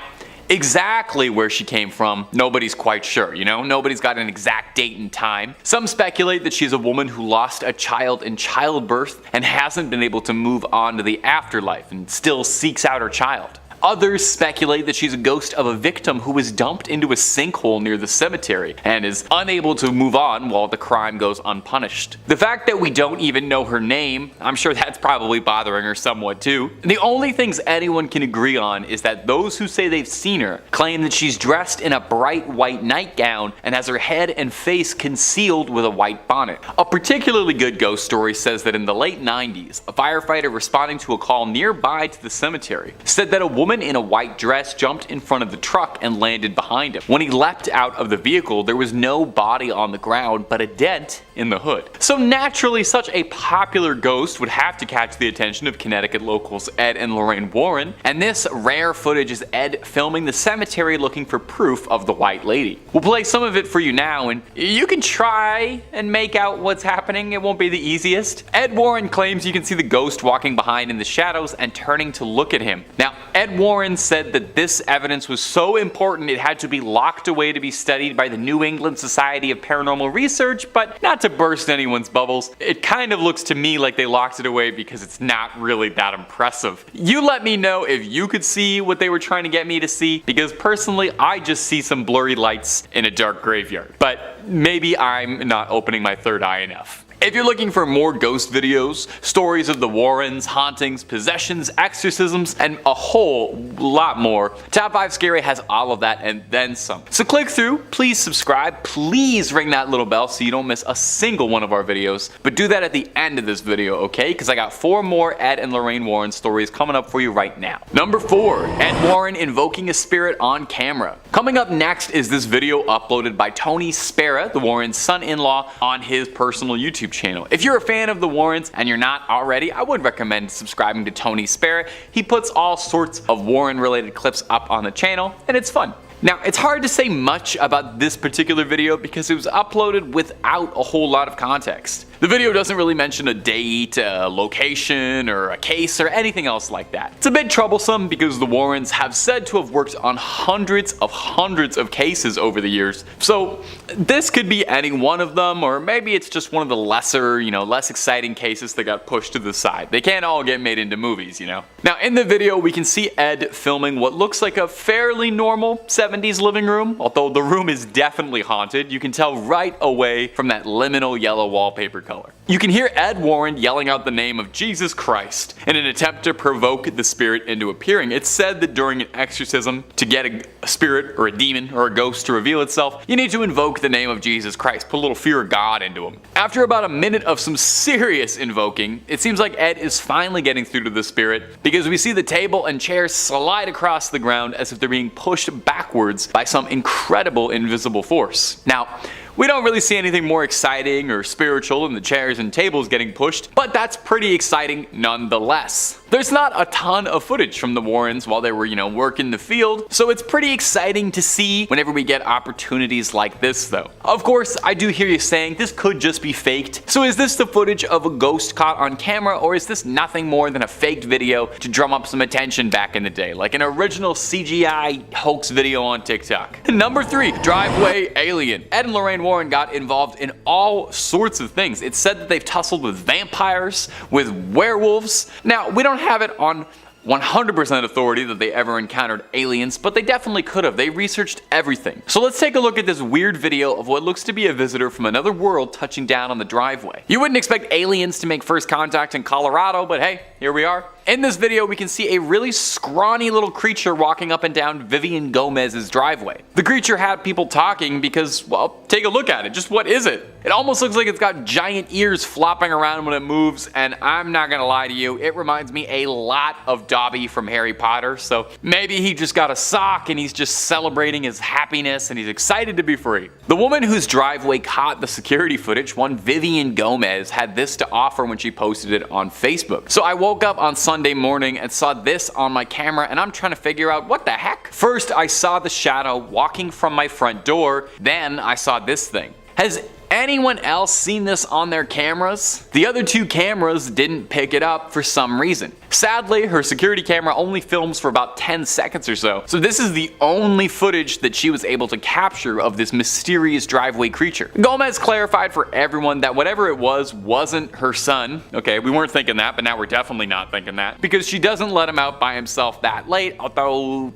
exactly where she came from, nobody's quite sure, Nobody's got an exact date and time. Some speculate that she's a woman who lost a child in childbirth and hasn't been able to move on to the afterlife and still seeks out her child. Others speculate that she's a ghost of a victim who was dumped into a sinkhole near the cemetery and is unable to move on while the crime goes unpunished. The fact that we don't even know her name, I'm sure that's probably bothering her somewhat too. The only things anyone can agree on is that those who say they've seen her claim that she's dressed in a bright white nightgown and has her head and face concealed with a white bonnet. A particularly good ghost story says that in the late 90s, a firefighter responding to a call nearby to the cemetery said that a woman in a white dress jumped in front of the truck and landed behind him. When he leapt out of the vehicle, there was no body on the ground but a dent in the hood. So naturally, such a popular ghost would have to catch the attention of Connecticut locals Ed and Lorraine Warren, and this rare footage is Ed filming the cemetery looking for proof of the White Lady. We'll play some of it for you now, and you can try and make out what's happening. It won't be the easiest. Ed Warren claims you can see the ghost walking behind in the shadows and turning to look at him. Now, Ed Warren said that this evidence was so important it had to be locked away to be studied by the New England Society of Paranormal Research, but not to burst anyone's bubbles, it kind of looks to me like they locked it away because it's not really that impressive. You let me know if you could see what they were trying to get me to see, because personally I just see some blurry lights in a dark graveyard. But maybe I'm not opening my third eye enough. If you're looking for more ghost videos, stories of the Warrens, hauntings, possessions, exorcisms, and a whole lot more, Top 5 Scary has all of that and then some. So click through, please subscribe, please ring that little bell so you don't miss a single one of our videos, but do that at the end of this video, okay? Because I got 4 more Ed and Lorraine Warren stories coming up for you right now. Number 4, Ed Warren invoking a spirit on camera. Coming up next is this video uploaded by Tony Spera, the Warrens' son-in-law, on his personal YouTube channel. If you're a fan of the Warrens and you're not already, I would recommend subscribing to Tony Spera. He puts all sorts of Warren related clips up on the channel and it's fun. Now, it's hard to say much about this particular video because it was uploaded without a whole lot of context. The video doesn't really mention a date, a location, or a case, or anything else like that. It's a bit troublesome because the Warrens have said to have worked on hundreds of cases over the years, so this could be any one of them, or maybe it's just one of the lesser, less exciting cases that got pushed to the side. They can't all get made into movies, Now, in the video, we can see Ed filming what looks like a fairly normal 70s living room, although the room is definitely haunted. You can tell right away from that liminal yellow wallpaper color. You can hear Ed Warren yelling out the name of Jesus Christ in an attempt to provoke the spirit into appearing. It's said that during an exorcism, to get a spirit or a demon or a ghost to reveal itself, you need to invoke the name of Jesus Christ, put a little fear of God into him. After about a minute of some serious invoking, it seems like Ed is finally getting through to the spirit, because we see the table and chairs slide across the ground as if they're being pushed backwards by some incredible invisible force. Now, we don't really see anything more exciting or spiritual than the chairs and tables getting pushed, but that's pretty exciting nonetheless. There's not a ton of footage from the Warrens while they were, working the field, so it's pretty exciting to see whenever we get opportunities like this though. Of course, I do hear you saying this could just be faked. So is this the footage of a ghost caught on camera, or is this nothing more than a faked video to drum up some attention back in the day, like an original CGI hoax video on TikTok? Number 3, driveway alien. Ed and Lorraine Warren got involved in all sorts of things. It's said that they've tussled with vampires, with werewolves. Now, we don't have it on 100% authority that they ever encountered aliens, but they definitely could have. They researched everything. So let's take a look at this weird video of what looks to be a visitor from another world touching down on the driveway. You wouldn't expect aliens to make first contact in Colorado, but hey, here we are. In this video, we can see a really scrawny little creature walking up and down Vivian Gomez's driveway. The creature had people talking because, well, take a look at it. Just what is it? It almost looks like it's got giant ears flopping around when it moves, and I'm not gonna lie to you, it reminds me a lot of Dobby from Harry Potter, so maybe he just got a sock and he's just celebrating his happiness and he's excited to be free. The woman whose driveway caught the security footage, one Vivian Gomez, had this to offer when she posted it on Facebook. So I woke up on Sunday morning and saw this on my camera, and I'm trying to figure out what the heck. First, I saw the shadow walking from my front door, then I saw this thing. Has anyone else seen this on their cameras? The other 2 cameras didn't pick it up for some reason. Sadly, her security camera only films for about 10 seconds or so this is the only footage that she was able to capture of this mysterious driveway creature. Gomez clarified for everyone that whatever it was wasn't her son. Okay, we weren't thinking that, but now we're definitely not thinking that, because she doesn't let him out by himself that late, although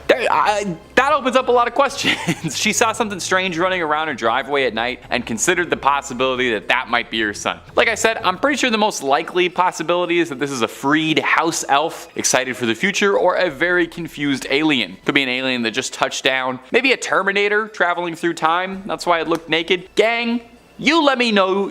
that opens up a lot of questions. She saw something strange running around her driveway at night and considered the possibility that that might be her son. Like I said, I'm pretty sure the most likely possibility is that this is a freed house elf excited for the future, or a very confused alien. Could be an alien that just touched down. Maybe a Terminator traveling through time. That's why it looked naked. Gang, you let me know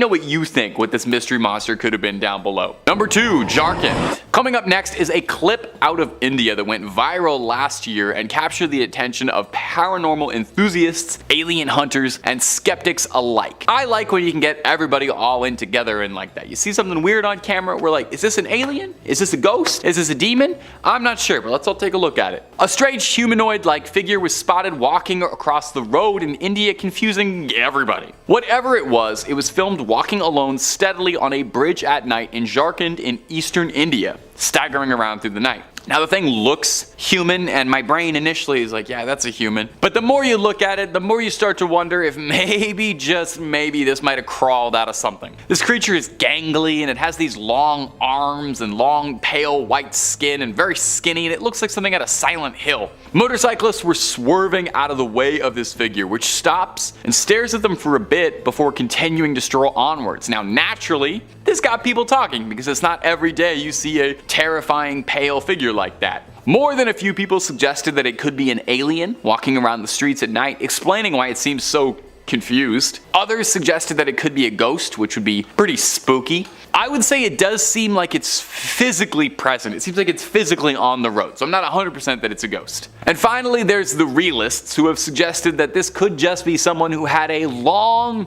what you think what this mystery monster could have been down below. Number 2, Jharkhand. Coming up next is a clip out of India that went viral last year and captured the attention of paranormal enthusiasts, alien hunters, and skeptics alike. I like when you can get everybody all in together and like that. You see something weird on camera, we're like, is this an alien? Is this a ghost? Is this a demon? I'm not sure, but let's all take a look at it. A strange humanoid-like figure was spotted walking across the road in India, confusing everybody. Whatever it was filmed walking alone steadily on a bridge at night in Jharkhand in eastern India, staggering around through the night. Now the thing looks human, and my brain initially is like, yeah, that's a human. But the more you look at it, the more you start to wonder if maybe, just maybe, this might have crawled out of something. This creature is gangly, and it has these long arms and long pale white skin and very skinny, and it looks like something out of Silent Hill. Motorcyclists were swerving out of the way of this figure, which stops and stares at them for a bit before continuing to stroll onwards. Now naturally, this got people talking, because it's not every day you see a terrifying pale figure like that. More than a few people suggested that it could be an alien walking around the streets at night, explaining why it seems so confused. Others suggested that it could be a ghost, which would be pretty spooky. I would say it does seem like it's physically present. It seems like it's physically on the road, so I'm not 100% that it's a ghost. And finally, there's the realists, who have suggested that this could just be someone who had a long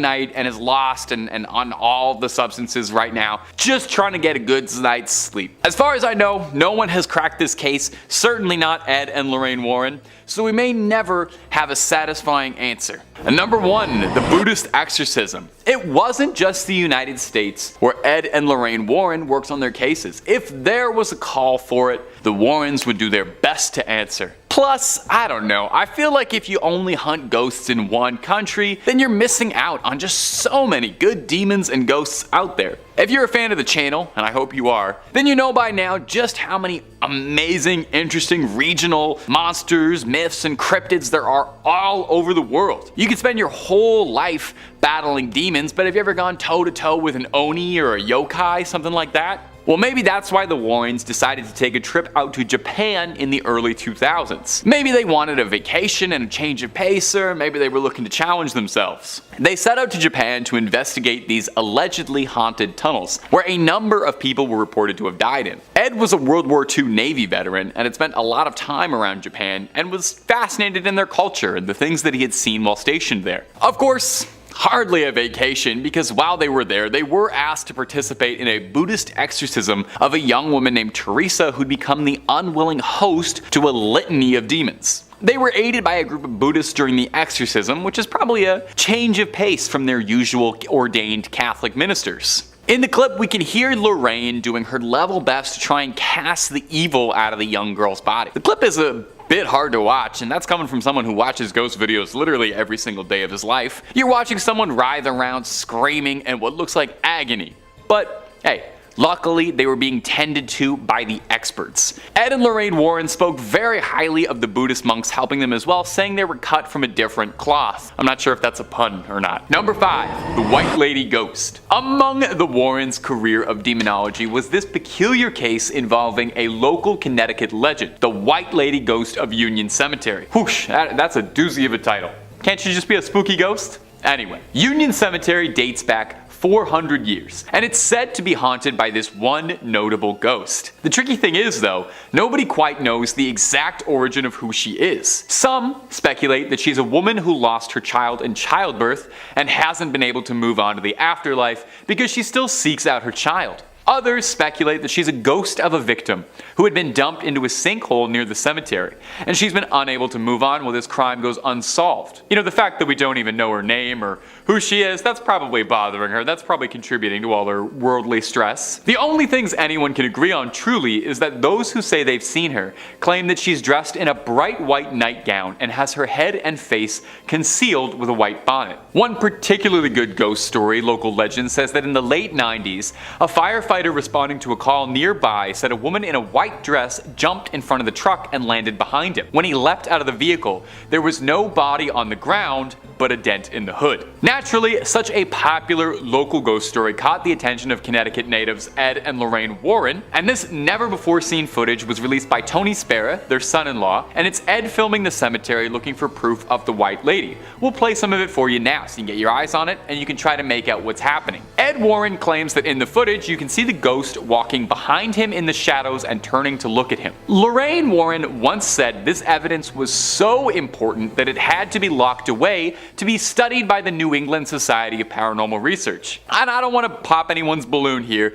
night and is lost and on all the substances right now, just trying to get a good night's sleep. As far as I know, no one has cracked this case, certainly not Ed and Lorraine Warren. so we may never have a satisfying answer. And number 1, the Buddhist exorcism. It wasn't just the United States where Ed and Lorraine Warren worked on their cases. If there was a call for it, the Warrens would do their best to answer. Plus, I don't know, I feel like if you only hunt ghosts in one country, then you're missing out on just so many good demons and ghosts out there. If you're a fan of the channel, and I hope you are, then you know by now just how many amazing, interesting regional monsters, myths, and cryptids there are all over the world. You could spend your whole life battling demons, but have you ever gone toe-to-toe with an Oni or a yokai, something like that? Well, maybe that's why the Warrens decided to take a trip out to Japan in the early 2000s. Maybe they wanted a vacation and a change of pace, or maybe they were looking to challenge themselves. They set out to Japan to investigate these allegedly haunted tunnels, where a number of people were reported to have died in. Ed was a World War II Navy veteran and had spent a lot of time around Japan and was fascinated in their culture and the things that he had seen while stationed there. Of course, hardly a vacation, because while they were there, they were asked to participate in a Buddhist exorcism of a young woman named Teresa who'd become the unwilling host to a litany of demons. They were aided by a group of Buddhists during the exorcism, which is probably a change of pace from their usual ordained Catholic ministers. In the clip, we can hear Lorraine doing her level best to try and cast the evil out of the young girl's body. The clip is a bit hard to watch, and that's coming from someone who watches ghost videos literally every single day of his life. You're watching someone writhe around screaming in what looks like agony. But hey, luckily they were being tended to by the experts. Ed and Lorraine Warren spoke very highly of the Buddhist monks helping them as well, saying they were cut from a different cloth. I'm not sure if that's a pun or not. Number 5, the White Lady Ghost. Among the Warrens' career of demonology was this peculiar case involving a local Connecticut legend, the White Lady Ghost of Union Cemetery. Whoosh, that's a doozy of a title. Can't she just be a spooky ghost? Anyway, Union Cemetery dates back 400 years, and it's said to be haunted by this one notable ghost. The tricky thing is though, nobody quite knows the exact origin of who she is. Some speculate that she's a woman who lost her child in childbirth and hasn't been able to move on to the afterlife because she still seeks out her child. Others speculate that she's a ghost of a victim who had been dumped into a sinkhole near the cemetery, and she's been unable to move on while this crime goes unsolved. You know, the fact that we don't even know her name or who she is, that's probably bothering her. That's probably contributing to all her worldly stress. The only things anyone can agree on truly is that those who say they've seen her claim that she's dressed in a bright white nightgown and has her head and face concealed with a white bonnet. One particularly good ghost story, local legend, says that in the late 90s, a firefighter responding to a call nearby said a woman in a white dress jumped in front of the truck and landed behind him. When he leapt out of the vehicle, there was no body on the ground, but a dent in the hood. Naturally, such a popular local ghost story caught the attention of Connecticut natives Ed and Lorraine Warren, and this never-before-seen footage was released by Tony Spera, their son-in-law, and it's Ed filming the cemetery looking for proof of the White Lady. We'll play some of it for you now so you can get your eyes on it and you can try to make out what's happening. Ed Warren claims that in the footage you can see the ghost walking behind him in the shadows and turning to look at him. Lorraine Warren once said this evidence was so important that it had to be locked away to be studied by the New England Society of Paranormal Research. And I don't want to pop anyone's balloon here.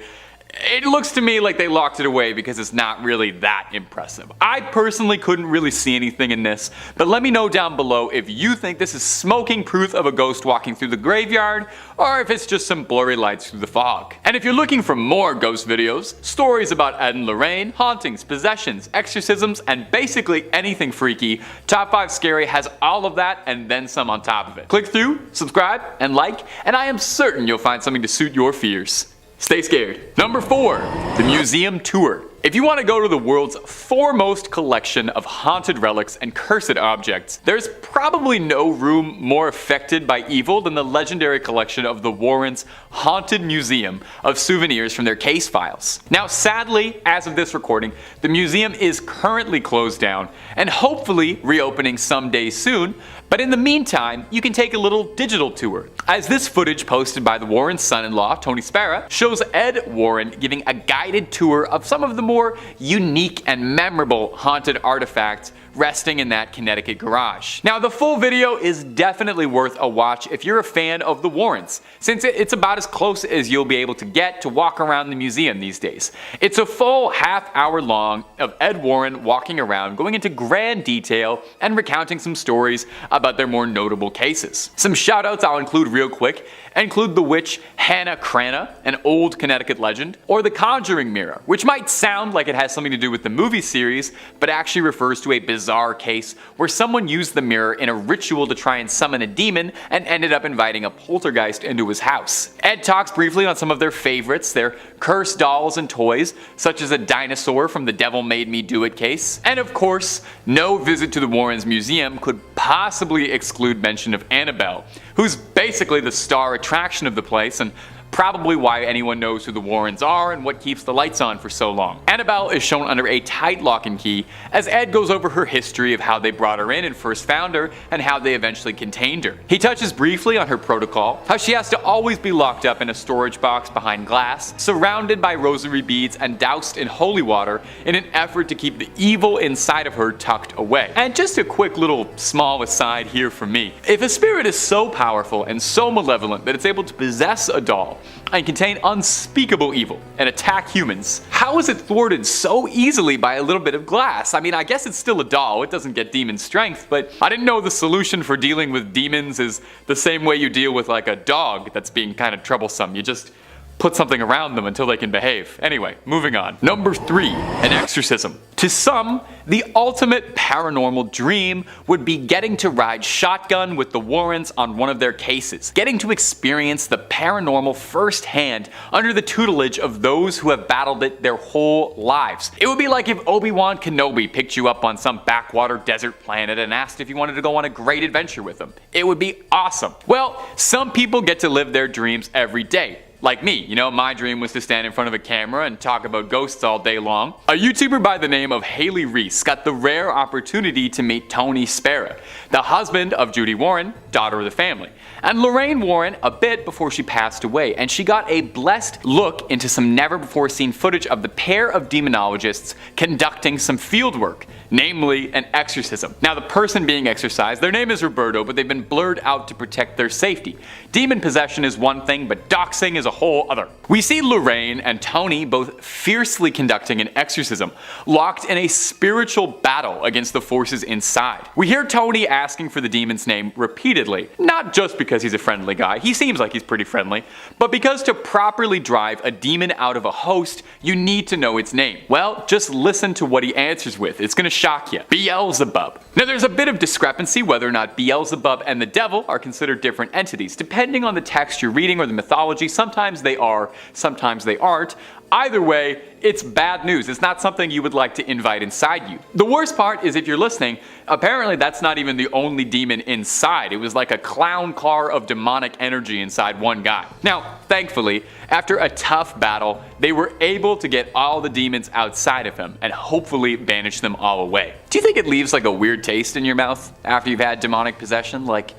It looks to me like they locked it away because it's not really that impressive. I personally couldn't really see anything in this, but let me know down below if you think this is smoking proof of a ghost walking through the graveyard, or if it's just some blurry lights through the fog. And if you're looking for more ghost videos, stories about Ed and Lorraine, hauntings, possessions, exorcisms, and basically anything freaky, Top 5 Scary has all of that and then some on top of it. Click through, subscribe, and like, and I am certain you'll find something to suit your fears. Stay scared. Number 4, the museum tour. If you want to go to the world's foremost collection of haunted relics and cursed objects, there's probably no room more affected by evil than the legendary collection of the Warrens' Haunted Museum of souvenirs from their case files. Now, sadly, as of this recording, the museum is currently closed down and hopefully reopening someday soon, but in the meantime, you can take a little digital tour. As this footage posted by the Warrens' son-in-law, Tony Spera, shows Ed Warren giving a guided tour of some of the more unique and memorable haunted artifacts resting in that Connecticut garage. Now, the full video is definitely worth a watch if you're a fan of the Warrens, since it's about as close as you'll be able to get to walk around the museum these days. It's a full half-hour long of Ed Warren walking around, going into grand detail and recounting some stories about their more notable cases. Some shoutouts I'll include real quick include the witch Hannah Cranna, an old Connecticut legend, or the Conjuring Mirror, which might sound like it has something to do with the movie series, but actually refers to a bizarre case where someone used the mirror in a ritual to try and summon a demon and ended up inviting a poltergeist into his house. Ed talks briefly on some of their favorites, their cursed dolls and toys, such as a dinosaur from the Devil Made Me Do It case, and of course, no visit to the Warrens Museum could possibly exclude mention of Annabelle, who's basically the star attraction of the place and probably why anyone knows who the Warrens are and what keeps the lights on for so long. Annabelle is shown under a tight lock and key as Ed goes over her history of how they brought her in and first found her and how they eventually contained her. He touches briefly on her protocol, how she has to always be locked up in a storage box behind glass, surrounded by rosary beads and doused in holy water in an effort to keep the evil inside of her tucked away. And just a quick little small aside here from me. If a spirit is so powerful and so malevolent that it's able to possess a doll and contain unspeakable evil and attack humans, how is it thwarted so easily by a little bit of glass? I mean, I guess it's still a doll, it doesn't get demon strength, but I didn't know the solution for dealing with demons is the same way you deal with like a dog that's being kind of troublesome. You just put something around them until they can behave. Anyway, moving on. Number 3, an exorcism. To some, the ultimate paranormal dream would be getting to ride shotgun with the Warrens on one of their cases, getting to experience the paranormal firsthand under the tutelage of those who have battled it their whole lives. It would be like if Obi-Wan Kenobi picked you up on some backwater desert planet and asked if you wanted to go on a great adventure with him. It would be awesome. Well, some people get to live their dreams every day. Like me, you know, my dream was to stand in front of a camera and talk about ghosts all day long. A YouTuber by the name of Haley Reese got the rare opportunity to meet Tony Spera, the husband of Judy Warren, daughter of the family, and Lorraine Warren a bit before she passed away, and she got a blessed look into some never before seen footage of the pair of demonologists conducting some field work, namely an exorcism. Now, the person being exorcised, their name is Roberto, but they've been blurred out to protect their safety. Demon possession is one thing, but doxing is a whole other. We see Lorraine and Tony both fiercely conducting an exorcism, locked in a spiritual battle against the forces inside. We hear Tony asking for the demon's name repeatedly, not just because he's a friendly guy, he seems like he's pretty friendly, but because to properly drive a demon out of a host, you need to know its name. Well, just listen to what he answers with. It's gonna shock you. Beelzebub. Now, there's a bit of discrepancy whether or not Beelzebub and the devil are considered different entities, depending on the text you're reading or the mythology. Sometimes they are, sometimes they aren't. Either way, it's bad news. It's not something you would like to invite inside you. The worst part is, if you're listening, apparently that's not even the only demon inside. It was like a clown car of demonic energy inside one guy. Now, thankfully, after a tough battle, they were able to get all the demons outside of him and hopefully banish them all away. Do you think it leaves like a weird taste in your mouth after you've had demonic possession? Like,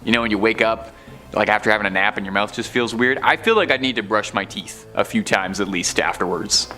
you know, when you wake up, like after having a nap and your mouth just feels weird? I feel like I need to brush my teeth a few times at least afterwards.